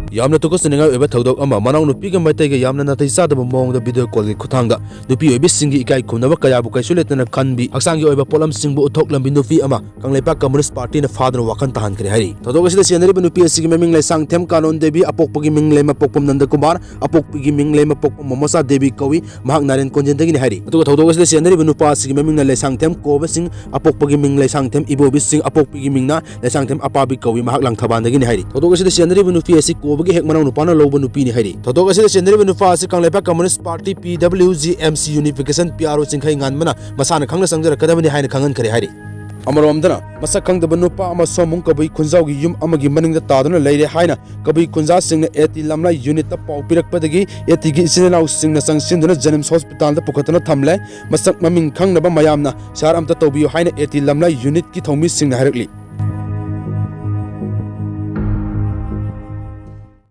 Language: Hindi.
यामना तुकसनिंगा ओइबा थौदोक अमा मनाउनुपीगा मैतैगा यामना नाथै चादबा मौंगदा वीडियो कॉल खुथांगदा नुपी ओइबिसिंगी इकाई खुनबा कयाबु कैसु लेतना खनबी हक्सांगी ओइबा पोलमसिंगबु उथोकलंबी नुपी अमा कांगलेपा कम्युनिस्ट पार्टी ना फादर वाखन तहानखरे हारि थौदोक असिदा सेनरिबा नुपी असिगी ममिंग लाइसांगथेम कानोन देवी अपोकपगी मिंग लेमा पोकपम नंदकुमार अपोकपगी मिंग लेमा पोकपम मोमोसा देवी कवि महक नारेन कोंजेंदगी हारि अतुगा थौदोक असिदा सेनरिबा नुपा असिगी ममिंग लाइसांगथेम कोबसिंग अपोकपगी मिंग लाइसांगथेम इबोबिसिंग अपोकपगी मिंगना लाइसांगथेम अपाबी कवि महक लांगथबांदगी हारि थौदोक असिदा सेनरिबा नुपी असि कोबगी हेक मनाउनुपाना लौबा नुपी नि हारि थौदोक असिदा सेनरिबा नुपा असि Kangleipak communist party PWGMC unification PRO चिंखै गानमना मसाना खंगना संजरकदबनि हाइना खंगन खरे हारि अमरोमदना मसक खंगदब नुपा अमा सोमुंग कबई खुंजाउगी युम अमगी मनिंगदा तादुना लैरे हाइना कबई खुंजा सिंगना एटी लमला यूनिट पाउ पिरकपदगी एटीगी इसिनाउ सिंगना संगसिंदुना जनिम्स हॉस्पिटल दा पुखतना थमले मसक ममिंग खंगनबा मयामना शहर अमता तौबियो हाइना एटी लमला यूनिट की थौमी सिंगना हारकली